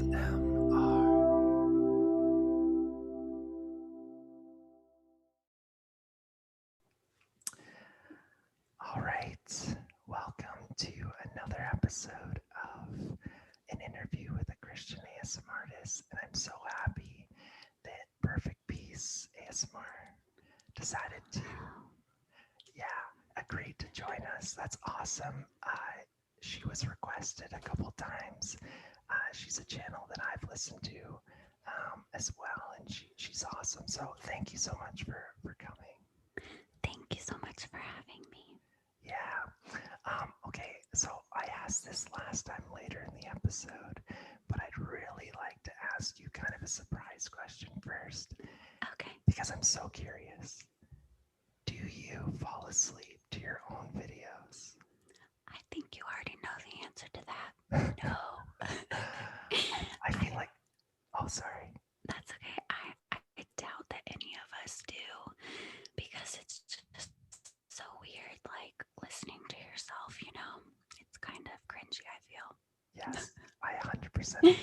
ASMR. All right, welcome to another episode of an interview with a Christian ASMRtist, and I'm so happy that Perfect Peace ASMR decided to, agreed to join us. That's awesome. She was requested a couple times. She's a channel that I've listened to as well, and she's awesome. So thank you so much for coming. Thank you so much for having me. Yeah. Okay, so I asked this last time later in the episode, but I'd really like to ask you kind of a surprise question first. Okay. Because I'm so curious. Do you fall asleep to your own videos? I think you already know the answer to that. No. I feel like, oh, sorry. That's okay. I doubt that any of us do because it's just so weird, like listening to yourself, you know? It's kind of cringy, I feel. Yes, I 100% agree.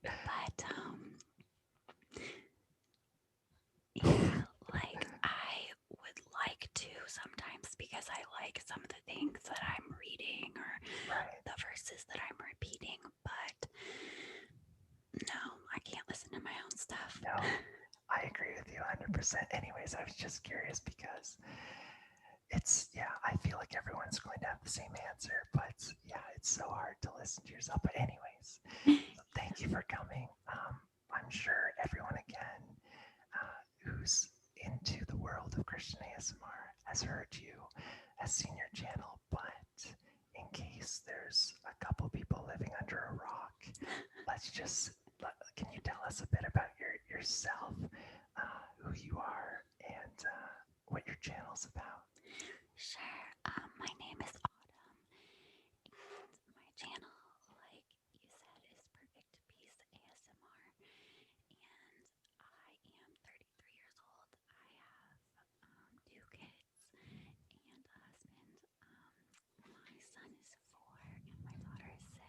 But, yeah, like I would like to sometimes because I like some of the things that I'm reading or the verses that I'm repeating, but no, I can't listen to my own stuff. No, I agree with you 100%. Anyways, I was just curious because I feel like everyone's going to have the same answer, but it's so hard to listen to yourself. But anyways, so thank you for coming. I'm sure everyone again who's into the world of Christian ASMR has heard you, has seen your channel, but in case there's a couple people living under a rock, can you tell us a bit about yourself, who you are, and what your channel's about? Sure. My name is Autumn, and my channel, like you said, is Perfect Peace ASMR, and I am 33 years old. I have 2 kids and a husband. My son is 4 and my daughter is 6,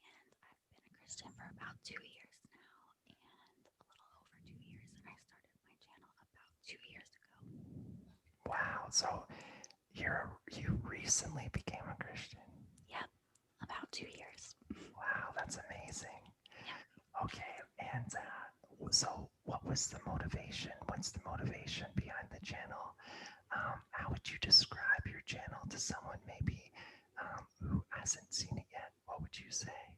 and I've been a Christian for about 2 years now, and a little over 2 years, and I started my channel about 2 years ago. Wow, so you recently became a Christian. Yep, about 2 years. Wow, that's amazing. Yep. Okay, and so what was the motivation? What's the motivation behind the channel? How would you describe your channel to someone maybe who hasn't seen it yet? What would you say?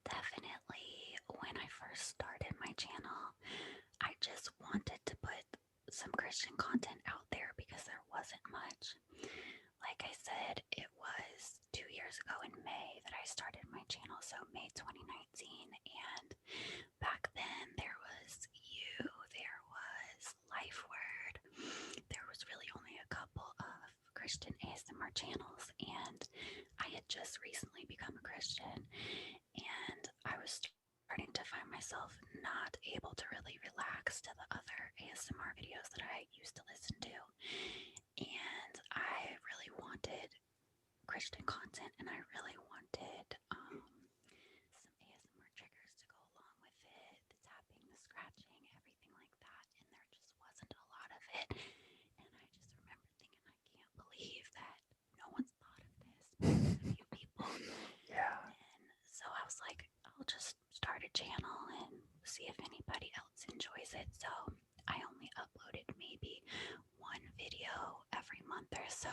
Definitely, when I first started my channel, I just wanted to put some Christian content out there because there wasn't much. Like I said, it was 2 years ago in May that I started my channel, so May 2019, and back then there was you, there was Life Word, there was really only a couple of Christian ASMR channels, and I had just recently become a Christian, and I was starting to find myself not able to really relax to the other ASMR videos that I used to listen to. And I really wanted Christian content, and I really wanted some ASMR triggers to go along with it, the tapping, the scratching, everything like that. And there just wasn't a lot of it. And I just remember thinking, I can't believe that no one's thought of this. A few people. Yeah. And so I was like, I'll just start a channel and see if anybody else enjoys it. So I only uploaded maybe one video every month or so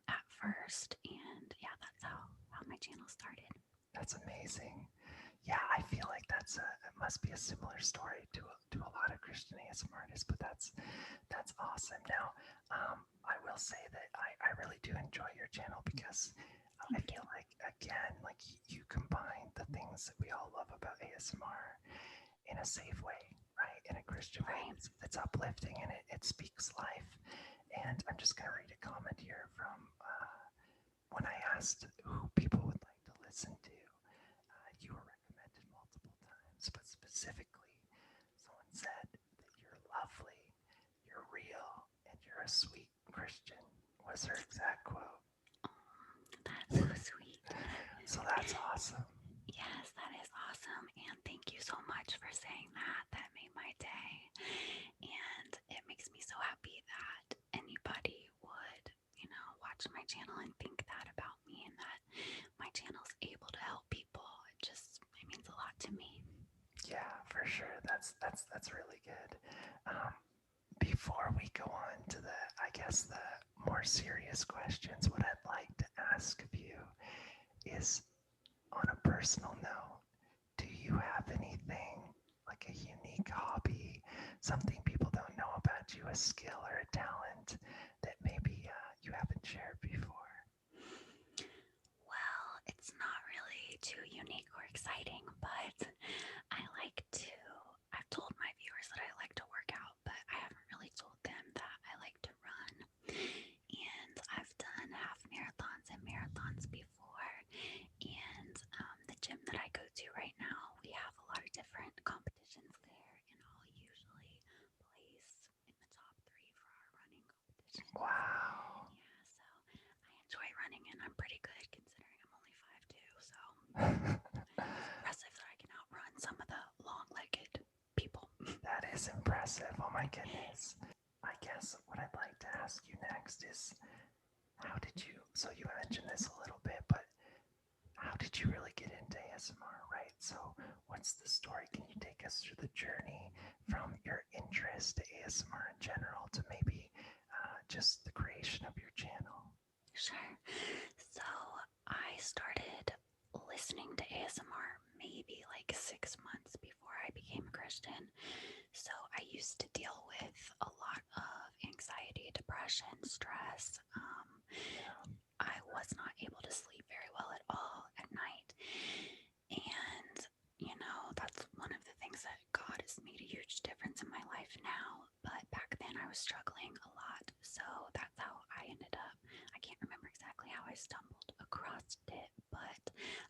at first. And yeah, that's how my channel started. That's amazing. Yeah, I feel like it must be a similar story to a lot of Christian ASMRtists, but that's awesome. Now, I will say that I really do enjoy your channel because I feel like, again, like you combine the things that we all love about ASMR in a safe way, right? In a Christian way that's uplifting, and it speaks life. And I'm just going to read a comment here from when I asked who people would like to listen to. You were recommended multiple times, but specifically, someone said that you're lovely, you're real, and you're a sweet Christian, was her exact quote. Oh, that's so sweet. So that's awesome. Yeah, so much for saying that. That made my day. And it makes me so happy that anybody would, watch my channel and think that about me and that my channel's able to help people. It means a lot to me. Yeah, for sure. That's really good. Before we go on to the more serious questions, what I'd like to ask of you is, on a personal note, do you have anything like a unique hobby, something people don't know about you, a skill or a talent that maybe you haven't shared before? Well, it's not really too unique or exciting, but I've told my viewers that I like to work out, but I haven't really told them that I like to run. And I've done half marathons and marathons before. And the gym that I go to right now, we have a lot of different competitions there, and I'll usually place in the top 3 for our running competitions. Wow. Yeah, so I enjoy running, and I'm pretty good considering I'm only 5'2", so it's impressive that I can outrun some of the long-legged people. That is impressive. Oh my goodness. I guess what I'd like to ask you next is, so you mentioned this a little bit, but how did you really get into ASMR, right? So what's the story? Can you take us through the journey from your interest to ASMR in general to maybe just the creation of your channel? Sure. So I started listening to ASMR maybe like 6 months before I became a Christian. So I used to deal with a lot of anxiety, depression, stress. I was not able to sleep very well at all at night. And, that's one of the things that God has made a huge difference in my life now. But back then I was struggling a lot. So that's how I ended up. I can't remember exactly how I stumbled across it, but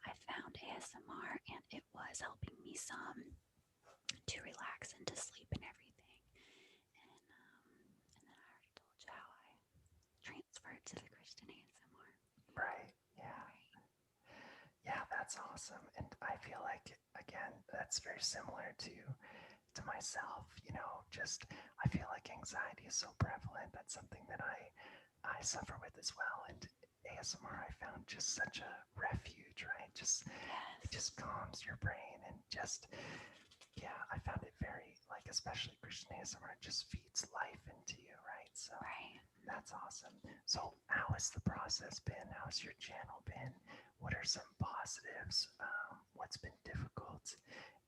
I found ASMR and it was helping me some to relax and to sleep and everything. And then I already told you how I transferred to the Christian ASMR. Right. Yeah. Yeah, that's awesome. And I feel like, again, that's very similar to myself. Just I feel like anxiety is so prevalent. That's something that I suffer with as well. And ASMR I found just such a refuge, right? It just calms your brain and just, yeah, I found it very, like, especially Christian ASMR, it just feeds life into you, right? So that's awesome. So how has the process been? How's your channel been? What are some positives? What's been difficult?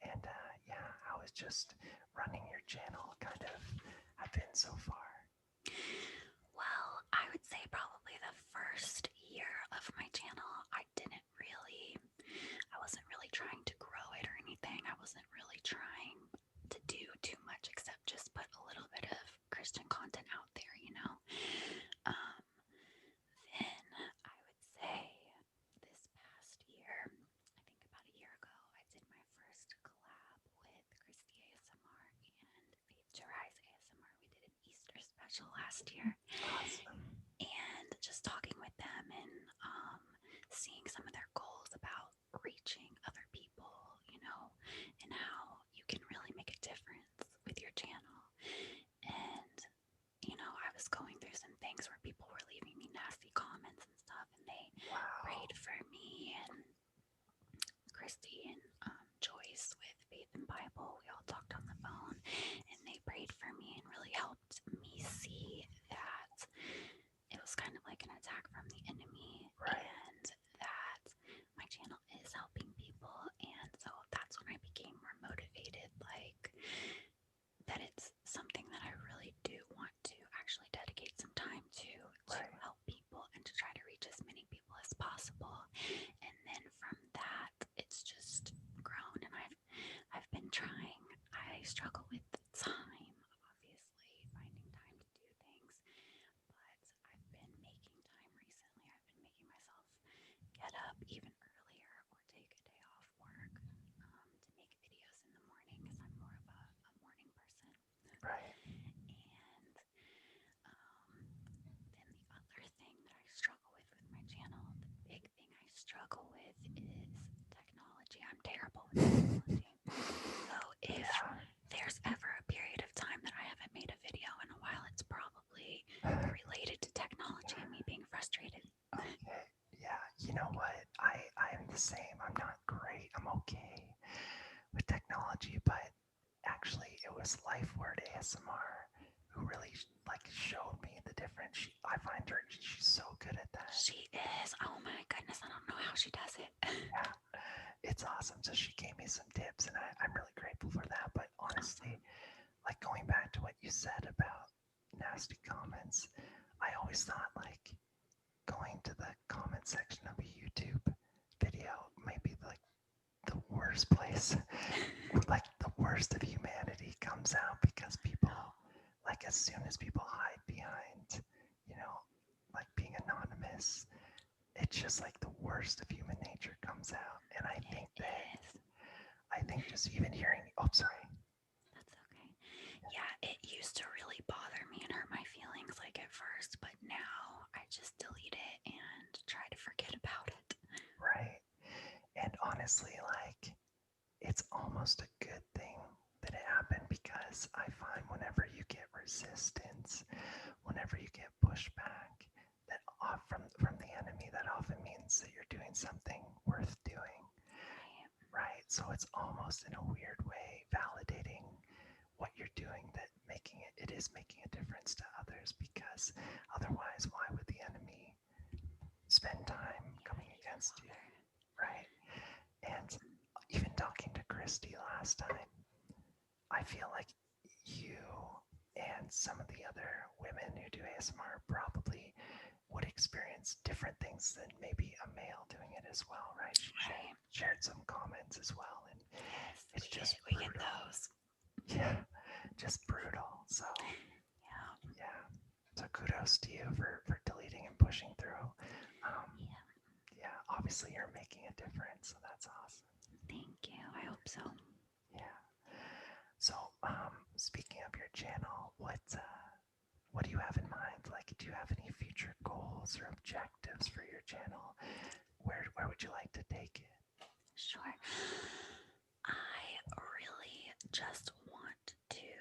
And yeah, how is just running your channel kind of have been so far? Well, I would say probably the first year of my channel, I wasn't really trying to grow it or anything. I wasn't really trying to do too much except just put a little bit of Christian content out there, Then I would say this past year, I think about a year ago, I did my first collab with Christy ASMR and Faith to Rise ASMR. We did an Easter special last year. Awesome. And just talking with them and seeing some of their goals about reaching other people, and how you can really make a difference with your channel. And, I was going through some things where people were leaving me nasty comments and stuff, and they prayed for me, and Christy and Joyce with Faith and Bible, we all talked on the phone, and they prayed for me and really helped me see that it was kind of like an attack from the enemy, and that my channel is helping people. And so that's when I became more motivated, like that it's something that I really do want to actually dedicate some time to help people and to try to reach as many people as possible. And then from that, it's just grown, and I've been trying. I struggle with time, obviously, finding time to do things, but I've been making time recently. I've been making myself get up even earlier or take a day off work to make videos in the morning, because I'm more of a morning person. Right. And then the other thing that I struggle with my channel, the big thing I struggle with is technology. I'm terrible with technology. same. I'm not great. I'm okay with technology, but actually, it was Life Word ASMR who really like showed me the difference. I find her she's so good at that. She is. Oh my goodness, I don't know how she does it. Yeah, it's awesome. So she gave me some tips, and I'm really grateful for that. But honestly, like going back to what you said about nasty comments, I always thought like going to the comment section of a YouTube video may be like the worst place. Like the worst of humanity comes out because people, like as soon as people hide behind, you know, like being anonymous, it's just like the worst of human nature comes out. And I think just even hearing, oh, sorry. That's okay. Yeah, it used to really bother me and hurt my feelings like at first, but now I just delete it and try to forget about it. Right. And honestly, like, it's almost a good thing that it happened because I find whenever you get resistance, whenever you get pushback, that from the enemy, that often means that you're doing something worth doing. Right. So it's almost in a weird way validating what you're doing, that it is making a difference to others, because otherwise why would the enemy spend time coming against you? Right. And even talking to Christy last time, I feel like you and some of the other women who do ASMR probably would experience different things than maybe a male doing it as well, right? She shared some comments as well, and yes, it's just we brutal. get those. Yeah, just brutal. So yeah. So kudos to you for deleting and pushing through. Yeah, obviously you're making a difference, so that's awesome. Thank you. I hope so. Yeah. So, speaking of your channel, what do you have in mind? Like, do you have any future goals or objectives for your channel? Where would you like to take it? Sure. I really just want to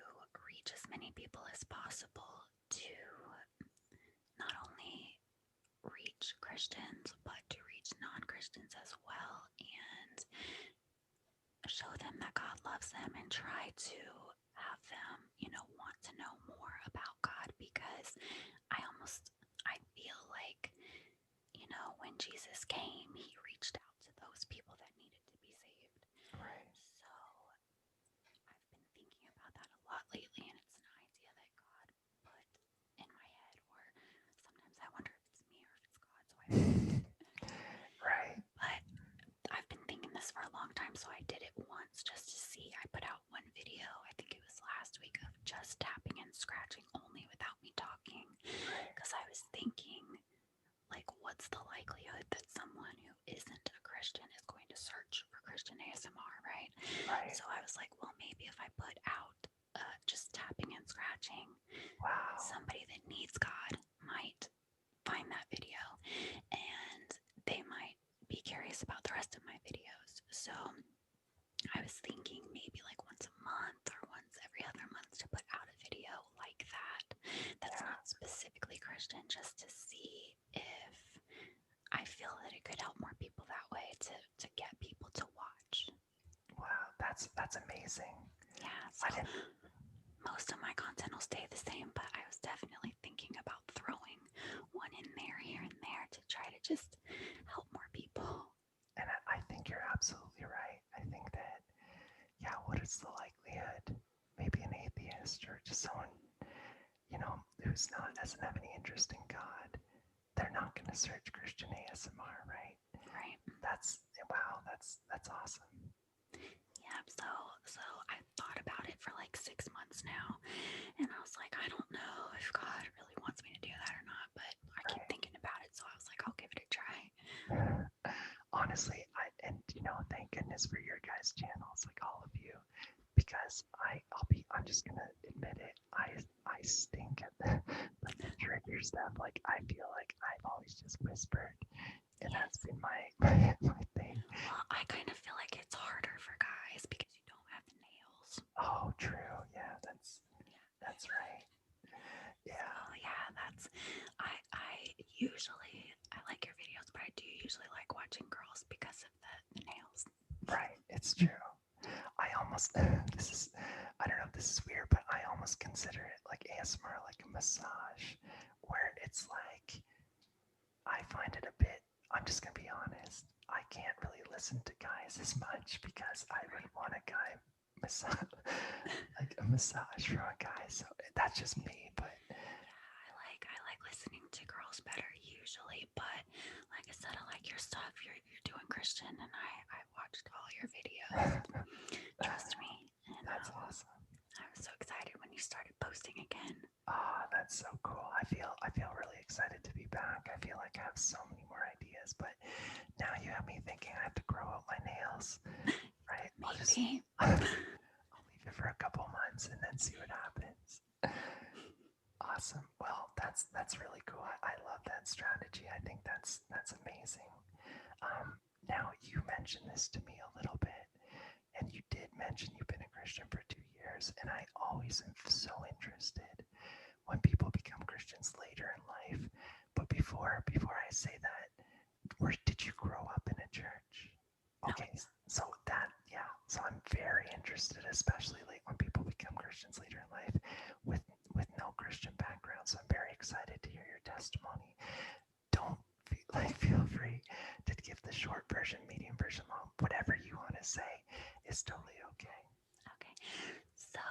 reach as many people as possible, to not only reach Christians, but to reach non-Christians as well, and show them that God loves them and try to have them, want to know more about God, because I feel like, when Jesus came, he reached out to those people that needed to be saved. Right. So I've been thinking about that a lot lately, and it's an idea that God put in my head, or sometimes I wonder if it's me or if it's God, so I Right. But I've been thinking this for a long time, so I did it once just to see. I put out one video, I think it was last week, of just tapping and scratching only without me talking, because I was thinking, like, what's the likelihood that someone who isn't a Christian is going to search for Christian ASMR, right? So I was like, well, maybe if I put out just tapping and scratching, somebody that needs God might find that video, and they might be curious about the rest of my videos. So I was thinking maybe like once a month or once every other month to put out a video like that, that's not specifically Christian, just to see if I feel that it could help more people that way, to get people to watch. Wow, that's amazing. Yeah, so most of my content will stay the same, but I was definitely thinking about throwing one in there, here and there, to try to just help more people. And I think you're absolutely right. I think that, yeah, what is the likelihood? Maybe an atheist or just someone, who's doesn't have any interest in God. They're not going to search Christian ASMR, right? Right. That's awesome. Yeah, so I thought about it for like 6 months now, and I was like, I don't know if God really wants me to do that or not, but I keep thinking about it, so I was like, I'll give it a try. Honestly, thank goodness for your guys' channels, like all of you, because I'm just gonna admit it, I stink at the trigger stuff. Like, I feel like I've always just whispered, and that's been my thing. Well, I kind of feel like it's harder for guys because you don't have the nails. Oh, true. Yeah, that's right. Yeah. So yeah, I usually, I like your videos, but I do usually like watching girls because of the It's true. I almost this is I don't know if this is weird, but I almost consider it like ASMR like a massage where it's like I find it a bit I'm just gonna be honest. I can't really listen to guys as much because I would want a guy massage like a massage from a guy. So that's just me, but I like listening to girls better usually, but like I said, I like your stuff. You're doing Christian, and I watched all your videos. Trust me. And that's awesome. I was so excited when you started posting again. Ah, that's so cool. I feel really excited to be back. I feel like I have so many more ideas, but now you have me thinking I have to grow out my nails. Right? Maybe. I'll leave it for a couple months and then see what happens. Awesome. Well, that's really cool. I love that strategy. I think that's amazing. Now you mentioned this to me a little bit, and you did mention you've been a Christian for 2 years, and I always am so interested when people become Christians later in life. But before I say that, where did you grow up in a church? Okay, so that yeah, so I'm very interested, especially like when people become Christians later in life with no Christian background. So I'm very excited to hear your testimony. Don't feel free to give the short version, medium version, long, whatever you want to say is totally okay. Okay. So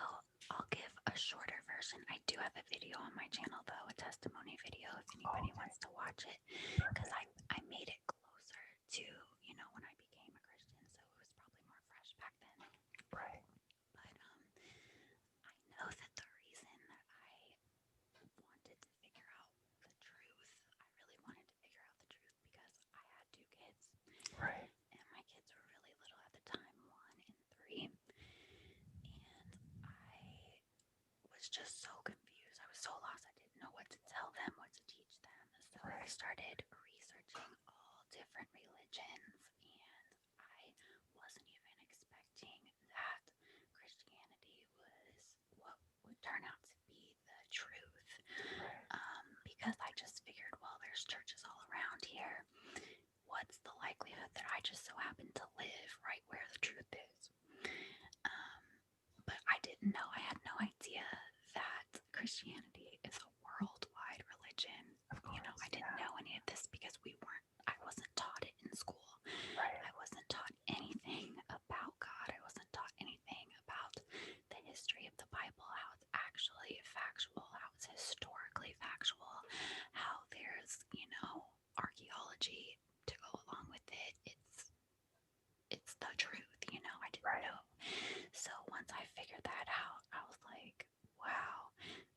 I'll give a shorter version. I do have a video on my channel though, a testimony video if anybody wants to watch it, because I made it closer to, when I became a Christian, so it was probably more fresh back then. Right. But I know that the reason that I wanted to figure out the truth, I really wanted to figure out the truth because I had 2 kids. Right. And my kids were really little at the time, 1 and 3. And I was just so confused. I was so lost. I didn't know what to tell them, what to teach them. So I started researching all different religions, and I wasn't even expecting that Christianity was what would turn out to be the truth. Because I just figured, well, there's churches all around here. What's the likelihood that I just so happen to live right where the truth is? But I didn't know, I had no idea that Christianity is a worldwide religion. I didn't know any of this because I wasn't taught it in school. Right. I wasn't taught anything about God. I wasn't taught anything about the history of the Bible, how it's actually factual, how it's historically factual, how there's, archaeology to go along with it. It's the truth, I didn't know. So once I figured that out, I was like, wow,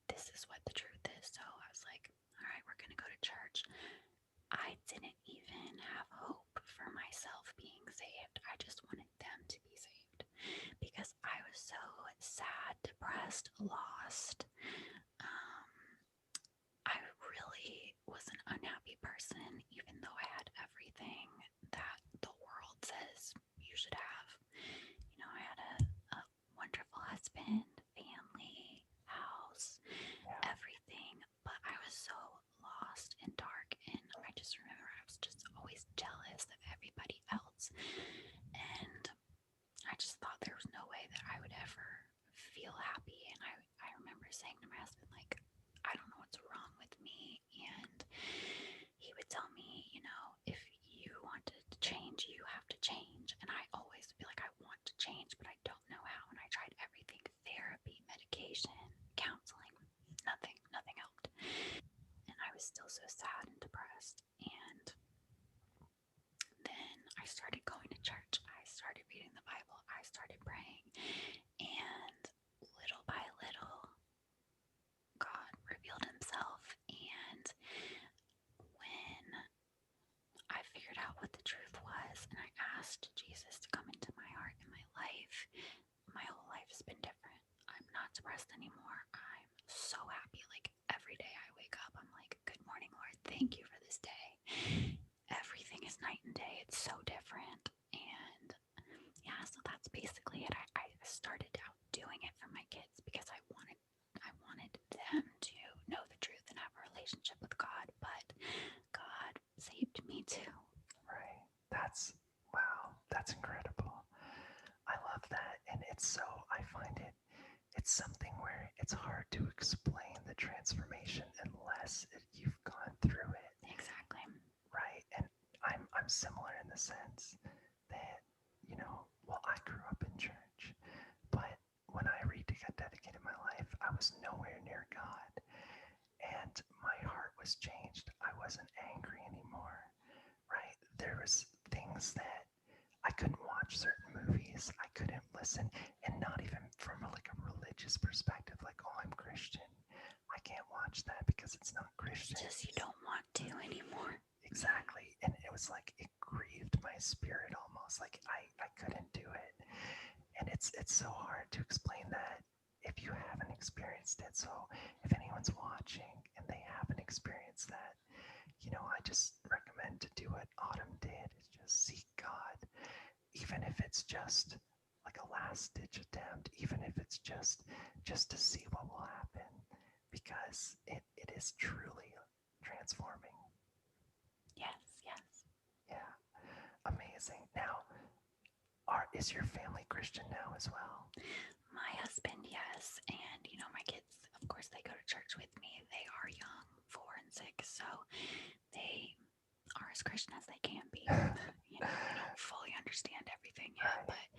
this is what the truth is. So I was like, all right, we're going to go to church. I didn't even have hope for myself being saved. I just wanted them to be saved because I was so sad, depressed, lost. I really was an unhappy person, even though I had everything that the world says you should have. I had a wonderful husband, family, house, everything, but I was so lost and dark, and I just remember I was just always jealous of everybody else, and I just thought there was no way that I would ever feel happy. And I remember saying to my husband, like, I don't know what's wrong with me. And he would tell me, if you want to change, you have to change. And I always feel like I want to change, but I don't know how. And I tried everything, therapy, medication, counseling, nothing helped. And I was still so sad and depressed. And then I started going to church. I started reading the Bible. I started praying. And little by little, God revealed himself. And when I figured out what the truth was and I asked Jesus to come into my heart and my life, my whole life has been different. I'm not depressed anymore. I'm so happy. Like every day I wake up, I'm like, good morning, Lord. Thank you for this day. Everything is night and day. It's so different. And yeah, so that's basically it. I started out doing it for my kids because I wanted them to know the truth and have a relationship with God, but God saved me too. Right. That's wow. That's incredible. I find it's something where it's hard to explain the transformation unless you've gone through it. Exactly. Right. And I'm similar in the sense that, well, I grew up in church, but when I rededicated my life, I was nowhere near God. And my heart was changed. I wasn't angry anymore. Right. There was things that I couldn't watch certain movies. I couldn't listen, and not even from a religious perspective, like, oh, I'm Christian. I can't watch that because it's not Christian. It's just you don't want to anymore. Exactly. And it was like it grieved my spirit almost. Like I couldn't do it. And it's so hard to explain that if you haven't experienced it. So if anyone's watching and they haven't experienced that, I just recommend to do what Autumn did, is just seek God. Even if it's just like a last ditch attempt, even if it's just to see what will happen, because it is truly transforming. Yes, yes. Yeah, amazing. Now, is your family Christian now as well? My husband, yes, and my kids, of course, they go to church with me. They are young, 4 and 6, so they are as Christian as they can be. They don't fully understand everything yet, Right.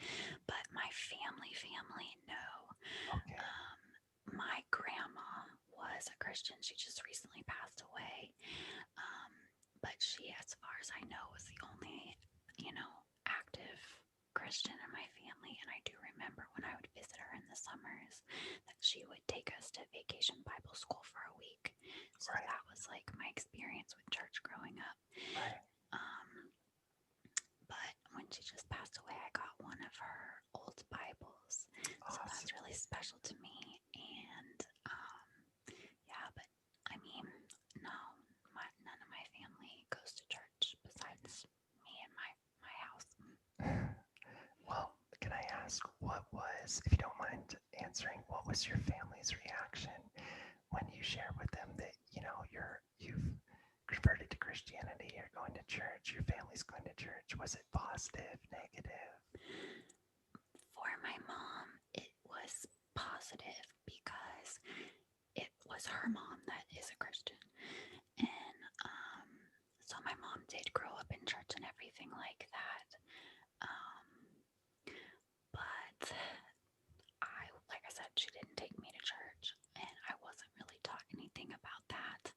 but my family, no. Okay. My grandma was a Christian. She just recently passed away. But she, as far as I know, was the only, active Christian in my family. And I do remember when I would visit her in the summers that she would take us to vacation Bible school for a week. So Right. that was like my experience with church growing up. Right. But when she just passed away, I got one of her old Bibles. Awesome. So that's really special to me. And yeah, but I mean, no, none of my family goes to church besides me and my house. Well, can I ask, what was, if you don't mind answering, what was your family's reaction when you shared with them that you've converted to Christianity, you're going to church, your family's going to church? Was it positive, negative? For my mom, it was positive because it was her mom that is a Christian. And so my mom did grow up in church and everything like that. But like I said, she didn't take me to church, and I wasn't really taught anything about that.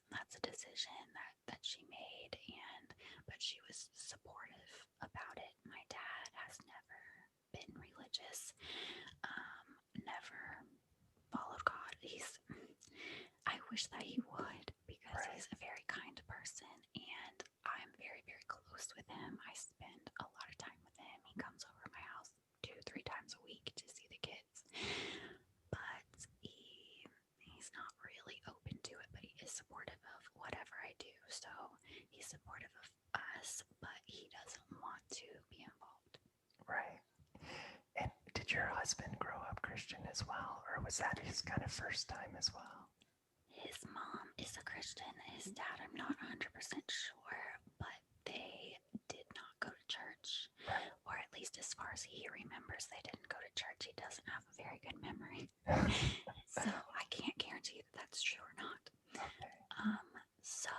That's a decision that she made, but she was supportive about it. My dad has never been religious, never followed God. I wish that he would, because Right. he's a very kind person, and I'm very, very close with him. I spend a lot of time with him. He comes over to my house 2-3 times a week to see the kids, but he's not really open to it, but he is supportive of whatever I do. So he's supportive of us, but he doesn't want to be involved. Right. And did your husband grow up Christian as well, or was that his kind of first time as well? His mom is a Christian. His dad, I'm not 100% sure, but they did not go to church. Right. Or at least as far as he remembers, they didn't go to church. He doesn't have a very good memory. So I can't guarantee that that's true or not. Okay. So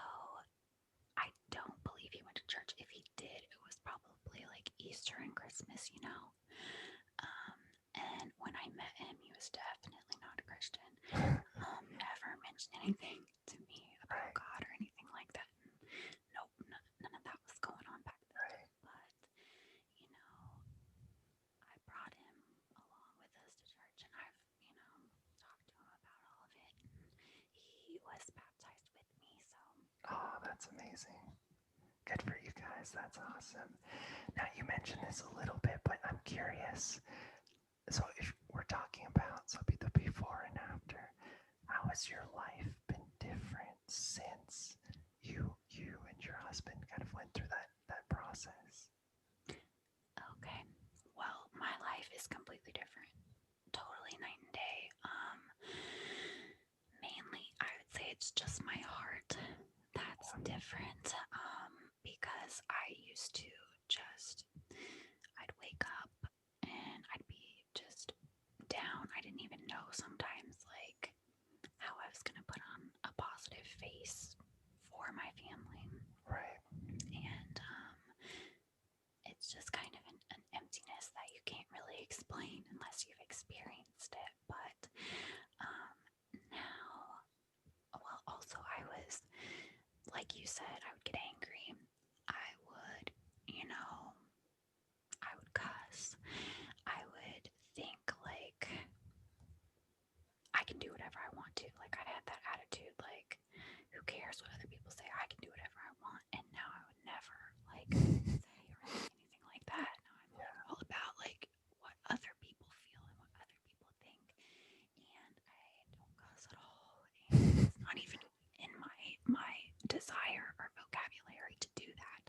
I don't believe he went to church. If he did, it was probably like Easter and Christmas, And when I met him, he was definitely not a Christian. Never mentioned anything to me about God or anything like that. Nope, none of that was going on back then. Right. But, I brought him along with us to church, and I've, talked to him about all of it. And he was baptized with me, so. Oh, that's amazing. Good for you guys. That's awesome. Now, you mentioned this a little bit, but I'm curious. So if we're talking about, so be the before and after, how has your life been different since you and your husband kind of went through that process? Okay. Well, my life is completely different. Totally night and day. Mainly, I would say it's just my heart that's different. Because I used to I'd wake up and I'd know sometimes like how I was gonna put on a positive face for my family. Right. And it's just kind of an emptiness that you can't really explain unless you've experienced it. But um, now, well, also I was, like you said, I would get angry. I would, you know, I would cuss. I would think like I can do whatever I want to. Like I had that attitude, like who cares what other people say? I can do whatever I want. And now I would never like say or think anything like that. Now I'm like Yeah. all about like what other people feel and what other people think. And I don't cuss at all. And it's not even in my desire or vocabulary to do that.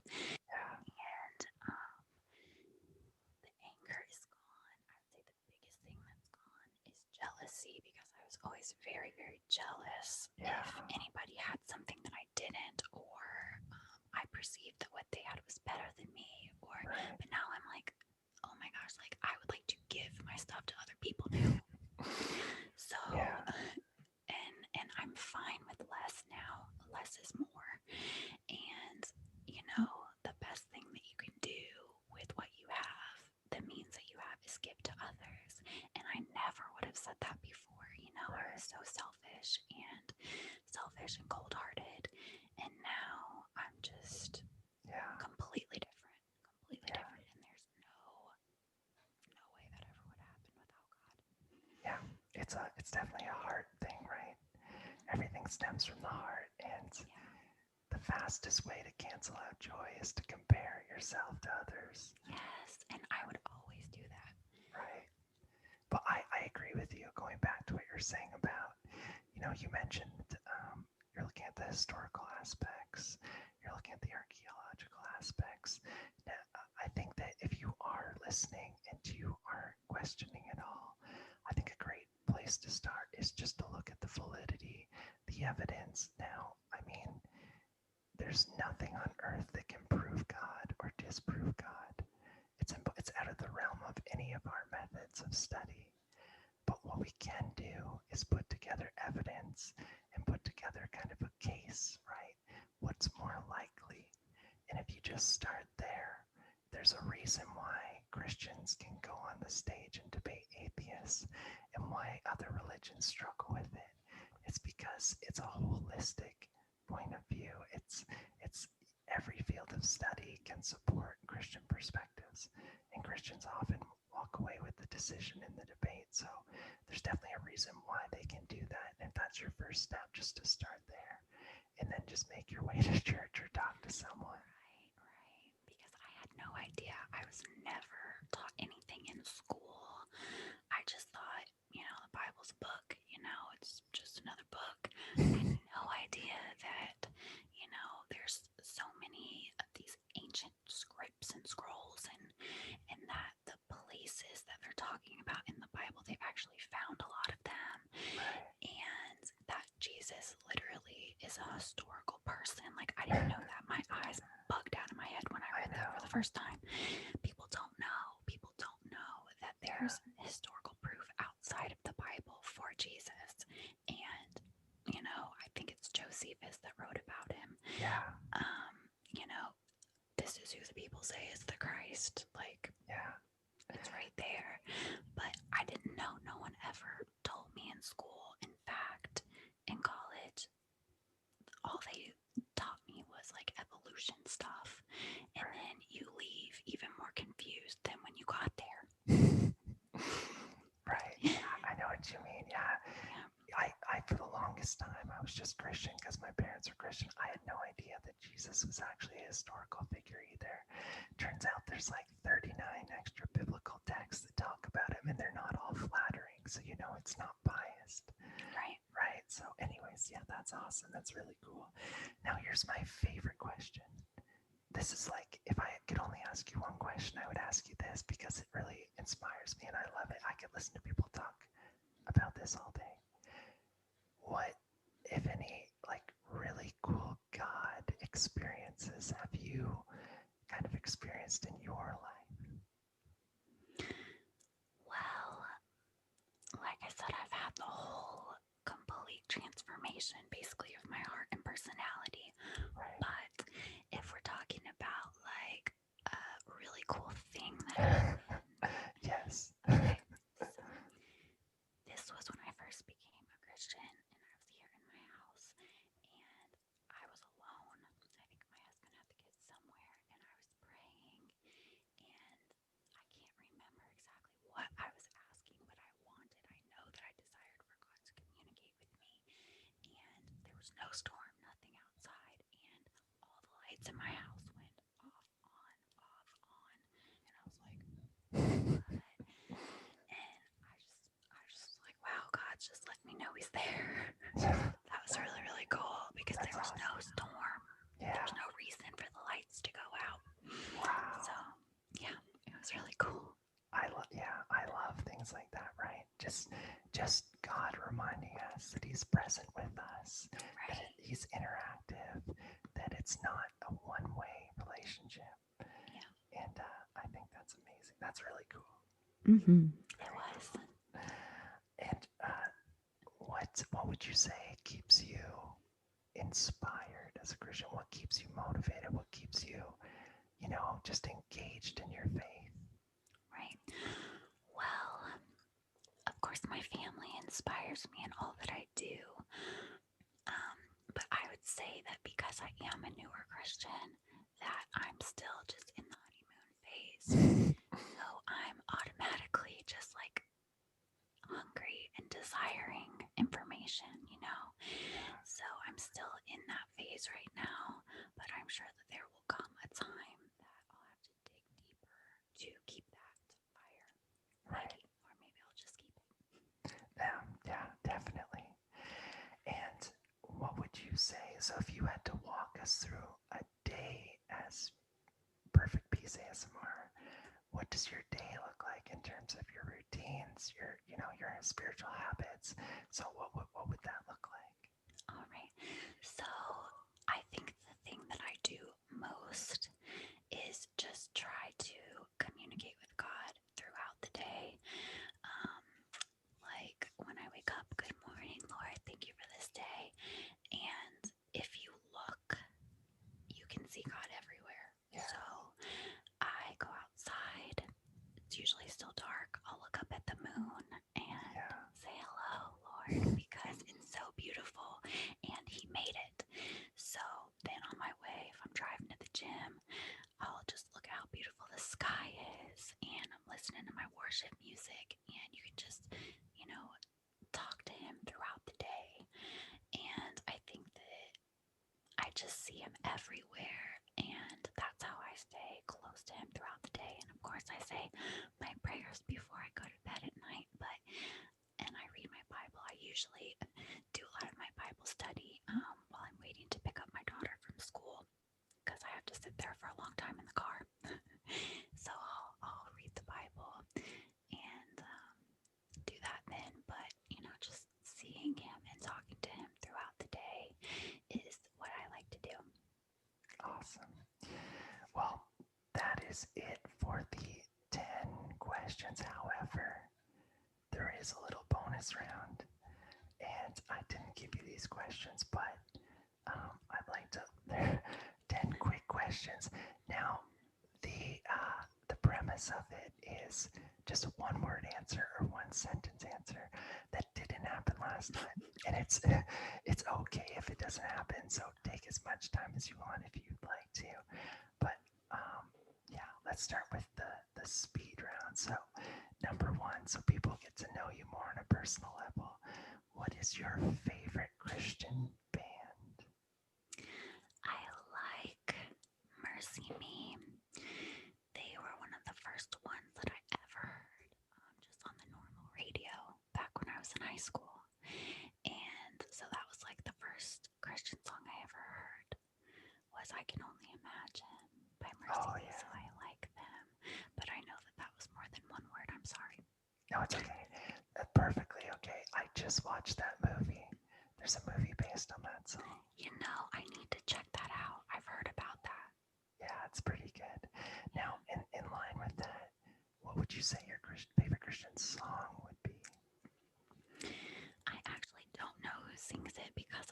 Yeah. And the anger is gone. I would say the biggest thing that's gone is jealousy because I was always very, very jealous Yeah. if anybody had something that I didn't, or I perceived that what they had was better than me. Or, Right. but now I'm like, oh my gosh, like I would like to give my stuff to other people now. So, Yeah. and I'm fine with less now. Less is more. And, you know, the best thing that you can do with what you have, the means that you have, is give to others. And I never would have said that before. You know, I was so selfish and cold hearted. And now I'm just Yeah. completely different. Completely Yeah. different. And there's no way that ever would happen without God. Yeah. It's definitely a heart thing, right? Everything stems from the heart, and Yeah. the fastest way to cancel out joy is to compare yourself to others. Yes. And I would always do that. Right. But I agree with you. Going back to what you're saying about, you mentioned you're looking at the historical aspects, you're looking at the archaeological aspects. Now, I think that if you are listening and you are questioning it all, I think a great place to start is just to look at the validity, the evidence. Now, I mean, there's nothing on earth that can prove God or disprove God. It's out of the realm of any of our methods of study. But what we can do is put together evidence and put together kind of a case, right? What's more likely? And if you just start there, there's a reason why Christians can go on the stage and debate atheists and why other religions struggle with it. It's because it's a holistic point of view. It's every field of study can support Christian perspectives, and Christians often walk away with the decision in the debate. So there's definitely a reason why they can do that. And if that's your first step, just to start there, and then just make your way to church or talk to someone. Right. Because I had no idea. I was never taught anything in school. I just thought, you know, the Bible's a book, you know, it's just another book. I had no idea that, you know, there's so many of these ancient scripts and scrolls, and that the places that they're talking about in the Bible, they've actually found a lot of them. Right. And that Jesus literally is a historical person. Like, I didn't know that. My eyes bugged out of my head when I read that for the first time. People don't know. People don't know that there's historical proof outside of the Bible for Jesus. And, you know, I think it's Josephus that wrote about him. Yeah. You know, this is who the people say is the Christ. Like, Yeah. it's right there. But I didn't know. No one ever told me in school. In fact, in college, all they taught me was like evolution stuff. And then you leave even more confused than when you got there. Right. Yeah, I know what you mean. Yeah. Yeah. I for the longest time, I was just Christian because my parents were Christian. I had no idea that Jesus was actually a historical figure either. Turns out there's like 39 extra biblical texts that talk about him, and they're not all flattering, so you know it's not biased. Right. Right. So, anyways, yeah, that's awesome. That's really cool. Now, here's my favorite question. This is like, if I could only ask you one question, I would ask you this because it really inspires me and I love it. I could listen to people talk about this all day. What, if any, like really cool God experiences have you kind of experienced in your life? Well, like I said, I've combination basically of my heart and personality. Right. But if we're talking about like a really cool thing that happened, Yes. okay, so this was when I first became a Christian and I was here in my house and I was alone. I think my husband had the kids somewhere and I was praying and I can't remember exactly what I was asking, what I wanted. I know that I desired for God to communicate with me and there was no storm, nothing outside, and all the lights in my house went off, on, off, on, and I was like, what? And I just was like, wow, God's just letting me know He's there. That was really, really cool because That's there was no awesome. storm. Yeah. There was no reason for the lights to go out. Wow. So, yeah, it was really cool. I love things like that, right? Just God reminding us that He's present with us, Right. that He's interactive, that it's not a one-way relationship. Yeah. And I think that's amazing. That's really cool. It was. And what would you say keeps you inspired as a Christian? What keeps you motivated? What keeps you, just engaged in your faith? Right. Well, of course, my family inspires me in all that I do. But I would say that because I am a newer Christian, that I'm still just in the honeymoon phase. So I'm automatically just like hungry and desiring information. So I'm still in that phase right now, but I'm sure that there will come a time that I'll have to dig deeper to keep that fire. Right. Or maybe I'll just keep it. Yeah, definitely. And what would you say? So if you had to walk us through a day as Perfect Peace ASMR, what does your day look like in terms of your routines, your spiritual habits? So what would that look like? All right. So I think the thing that I do most is just try to communicate with God throughout the day. Like when I wake up, good morning, Lord, thank you for this day. And if you look, you can see God everywhere. Yeah. So I go outside. It's usually still dark. I'll look up at the moon and say hello, Lord, because it's so beautiful and He made it. So then on my way, if I'm driving to the gym, I'll just look at how beautiful the sky is and I'm listening to my worship music and you can just, talk to Him throughout the day. And I think that I just see Him everywhere and that's how I stay close to Him throughout the day. And of course I say my prayers before I go to bed at night, and I read my Bible. I usually do a lot of my Bible study while I'm waiting to pick up my daughter from school because I have to sit there for a long time in the car. So I'll read the Bible and do that then. But, just seeing Him and talking to Him throughout the day is what I like to do. Awesome. Well, that is it for the 10 questions. However, there is a little bonus round, and I didn't give you these questions, but I'd like to. There, 10 quick questions. Now, the premise of it is just a one-word answer or one-sentence answer. That didn't happen last time, and it's okay if it doesn't happen. So take as much time as you want if you'd like to. But yeah, let's start with the speed round. So number one, so people get to know you more on a personal level. What is your favorite Christian band? I like Mercy Me. They were one of the first ones that I ever heard just on the normal radio back when I was in high school. And so that was like the first Christian song I ever heard was I Can Only Imagine by Mercy Me. So I like them. But I know that was more than one word. I'm sorry. No, it's okay. Perfectly okay. I just watched that movie. There's a movie based on that song. I need to check that out. I've heard about that. Yeah, it's pretty good. Now, in line with that, what would you say your favorite Christian song would be? I actually don't know who sings it because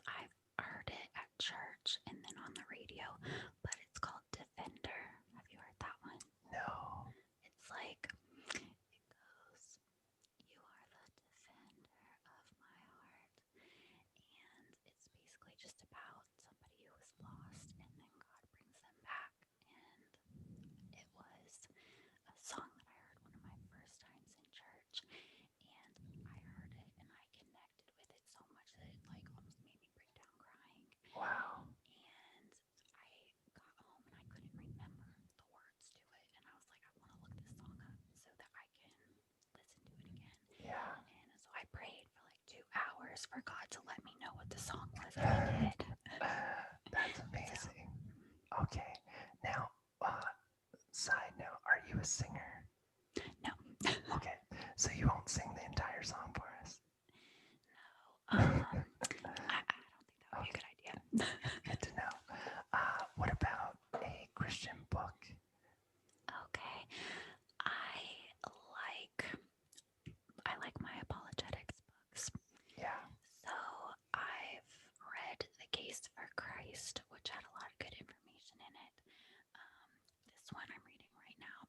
prayers for God to let me know what the song was, and He did. That's amazing. Okay, now, side note, are you a singer? No. Okay, so you won't sing the entire song for us. I don't think that would be a good idea. Good to know. What about a Christian book? Okay. I like my apologetics books. Yeah. So I've read The Case for Christ, which had a lot of good information in it. This one I'm reading right now.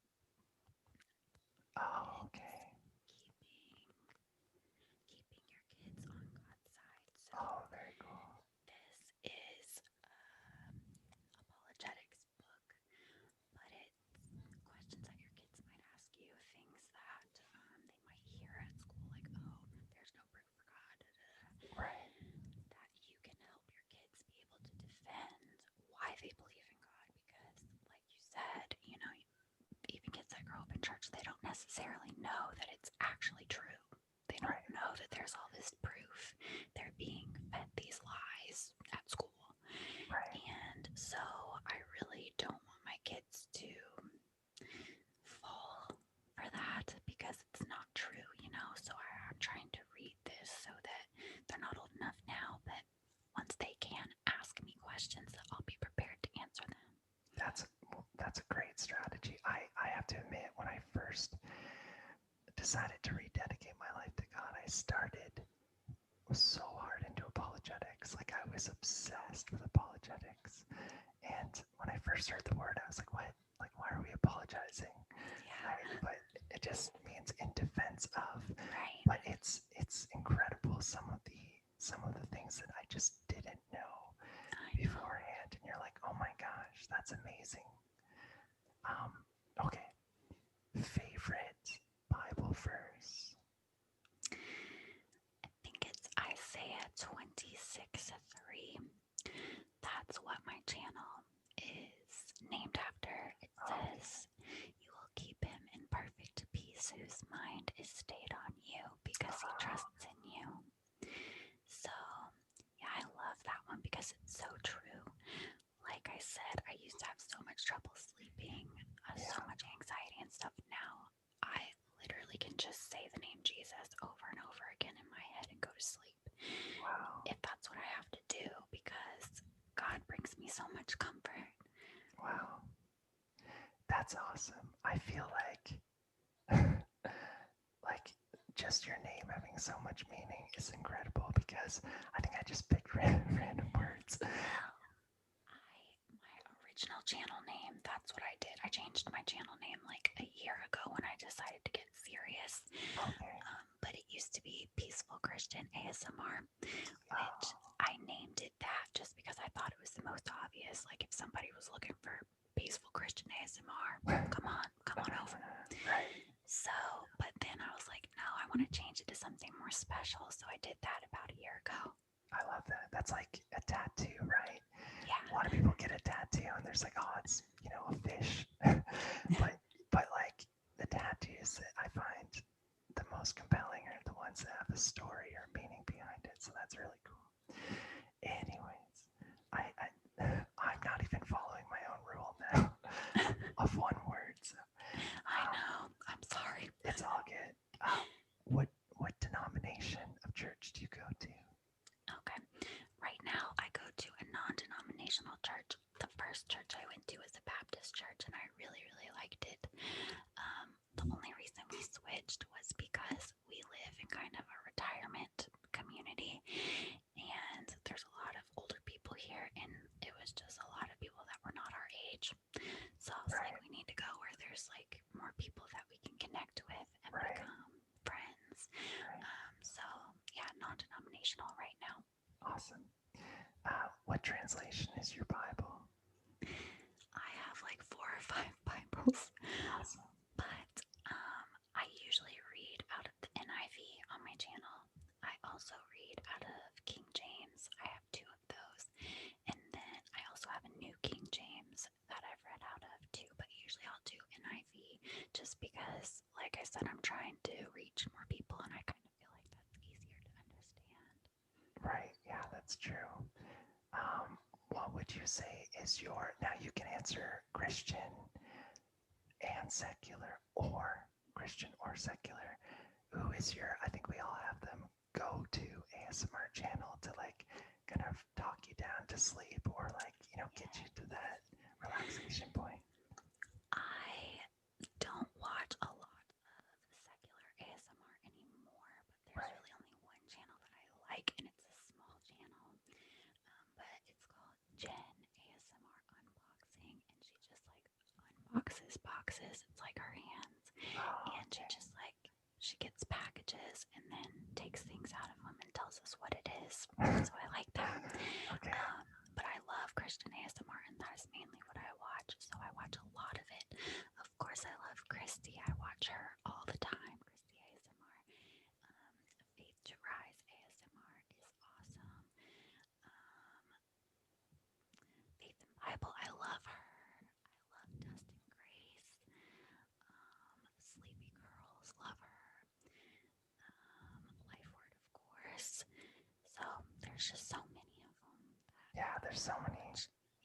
Oh, okay. Keeping your kids on God's side. So Oh, very cool. this is apologetics book, but it's questions that your kids might ask you, things that they might hear at school, like, oh, there's no proof for God, Right. that you can help your kids be able to defend why they believe in God, because, like you said, even kids that grow up in church, they don't necessarily know that it's actually true. They don't know that there's all this proof. They're being fed these lies at school. Right. And so I really don't want my kids to fall for that because it's not true, So I'm trying to read this so that they're not old enough now, but once they can ask me questions, that I'll be prepared to answer them. That's a great strategy. I have to admit, when I first decided to rededicate my life to God, I started so hard into apologetics. Like, I was obsessed with apologetics. And when I first heard the word, I was like, what? Like, why are we apologizing? Yeah. Right? But it just means in defense of. Right. But it's incredible some of the things that I just didn't know beforehand, and you're like, oh my gosh, that's amazing. Okay. Favorite Bible verse? I think it's Isaiah 26:3. That's what my channel is named after. It says, "You will keep him in perfect peace whose mind is stayed on you because he trusts in you." So, yeah, I love that one because it's so true. Like I said, I used to have so much trouble sleeping, so much anxiety and stuff. Now, I literally can just say the name Jesus over and over again in my head and go to sleep. Wow. If that's what I have to do, because God brings me so much comfort. Wow. That's awesome. I feel like like just your name having so much meaning is incredible, because I think I just picked random words. My original channel name, that's what I did. I changed my channel name like a year ago when I decided to get serious. Okay. But it used to be Peaceful Christian ASMR, which I named it that just because I thought it was the most obvious. Like, if somebody was looking for Peaceful Christian ASMR, come on over. Right. So, but then I was like, no, I want to change it to something more special. So I did that about a year ago. I love that. That's like a tattoo, right? Yeah. A lot of people get a tattoo and there's like, oh, it's, a fish. but like the tattoos that I find the most compelling are the ones that have a story or meaning behind it. So that's really cool. Anyways, I'm not even following my own rule now of one word. So I know. I'm sorry. it's all good. What denomination of church do you go to? Okay. Right now, I go to a non-denominational church. The first church I went to was a Baptist church, and I really, really liked it. The only reason we switched was because we live in kind of a retirement community, and there's a lot of older people here, and it was just a lot of people that were not our age. So I was like, we need to go where there's like more people that we can connect with and become friends. So yeah, non-denominational right now. Awesome. What translation is your Bible? I have like 4 or 5 Bibles. Awesome. But I usually read out of the NIV on my channel. I also read out of King James. I have 2 of those. And then I also have a New King James that I've read out of too. But usually I'll do NIV just because, like I said, I'm trying to reach more people and I kind of feel like that's easier to understand. Right. Yeah, that's true. What would you say is your, now you can answer Christian and secular, or Christian or secular. Who is your, I think we all have them, go to ASMR channel to like kind of talk you down to sleep or like, get you to that relaxation point? I don't watch a lot of secular ASMR anymore, but there's Right. really only one channel that I like, and it's a small channel. But it's called Jen ASMR Unboxing, and she just like unboxes boxes. It's like her hands, Oh, and okay. she gets packages and then takes things out of them and tells us what it is. So I like that. Okay. But I love Christian ASMR, and that is mainly what I watch. So I watch a lot of it. Of course, I love Christy. I watch her all the time. Christy ASMR. Faith to Rise ASMR is awesome. Faith and Bible, I love her. I love Dustin Grace. Sleepy Girls, love her. Life Word, of course. So there's just so many of them. Yeah, there's so many.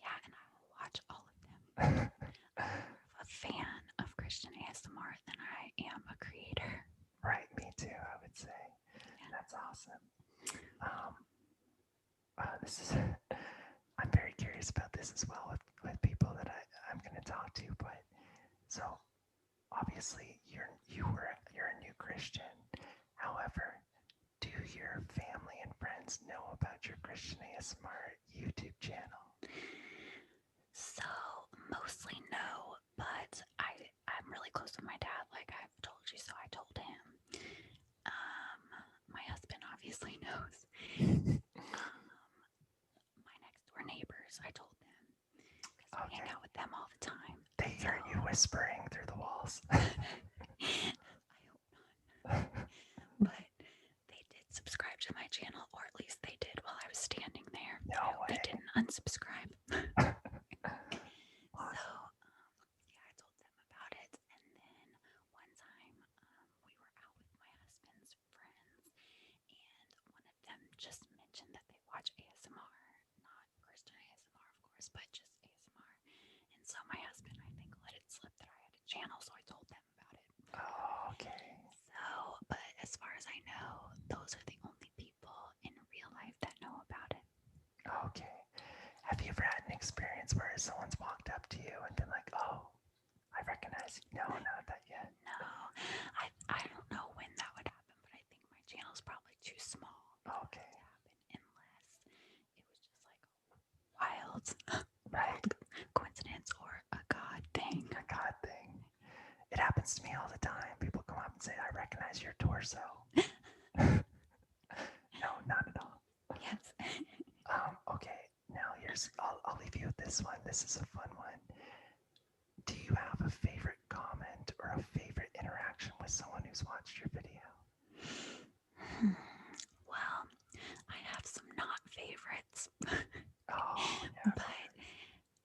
Yeah, and I will watch all of them. I'm more of a fan of Christian ASMR than I am a creator. Right, me too, I would say. Yeah. That's awesome. This is, I'm very curious about this as well with people that I'm going to talk to. But so obviously you're a new Christian. However, do your family and friends know about your Christian ASMR YouTube channel? So mostly no, but I'm really close with my dad, like I've told you, so I told him. My husband obviously knows. My next door neighbors, I told them because we hang out with them all the time. They hear you whispering through the walls. I hope not. But they did subscribe to my channel, or at least they did while I was standing there. No I hope way. they didn't unsubscribe. Awesome. So, yeah, I told them about it. And then one time we were out with my husband's friends, and one of them just mentioned that they watch ASMR, not Christian ASMR, of course, but just ASMR. And so my husband, I think, let it slip that I had a channel, so I told them about it. Oh, okay. So, but as far as I know, those are the only people in real life that know about it. Okay. Have you ever had an experience where someone's walked up to you and been like, "Oh, I recognize you"? No, not that yet. No, I don't know when that would happen, but I think my channel's probably too small Okay. to happen unless it was just like a wild, Right. coincidence or a God thing. A God thing. It happens to me all the time. People come up and say, "I recognize your torso." No, not at all. Yes. Okay. Now I'll leave you with this one. This is a fun one. Do you have a favorite comment or a favorite interaction with someone who's watched your video? Well, I have some not favorites. Oh, yeah. But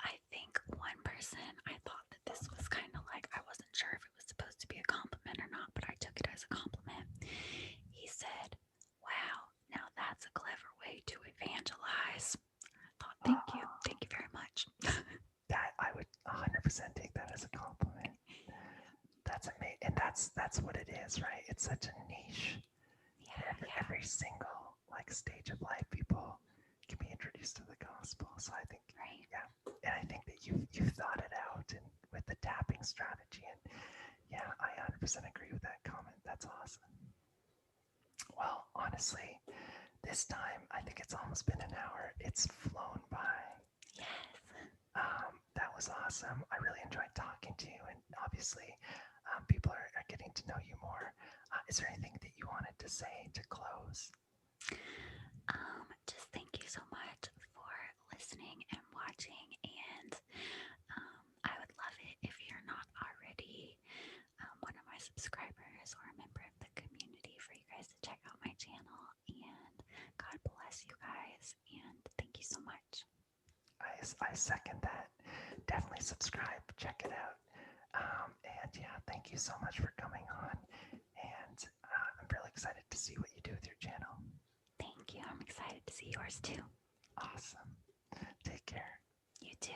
I think one person, I thought that this was kind of like, I wasn't sure if it was supposed to be a compliment or not, but I took it as a compliment. He said, "Wow, now that's a clever way to evangelize." I thought, thank you very much. That I would 100% take that as a compliment. That's amazing, and that's what it is, right? It's such a niche. Every single like stage of life, people can be introduced to the gospel. So I think, Right. yeah, and I think that you've thought it out and with the tapping strategy, and yeah, I 100% agree with that comment. That's awesome. Well, honestly, this time I think it's almost been an hour. It's flown by. Yes. That was awesome. I really enjoyed talking to you, and obviously, people are getting to know you more. Is there anything that you wanted to say to close? Just thank you so much for listening and watching, and I would love it if you're not already one of my subscribers or a member of the community for you guys to check out my channel. And God bless you guys, and thank you so much. I second that. Definitely subscribe, check it out. And yeah, thank you so much for coming on. And I'm really excited to see what you do with your channel. Thank you. I'm excited to see yours too. Awesome. Take care. You too.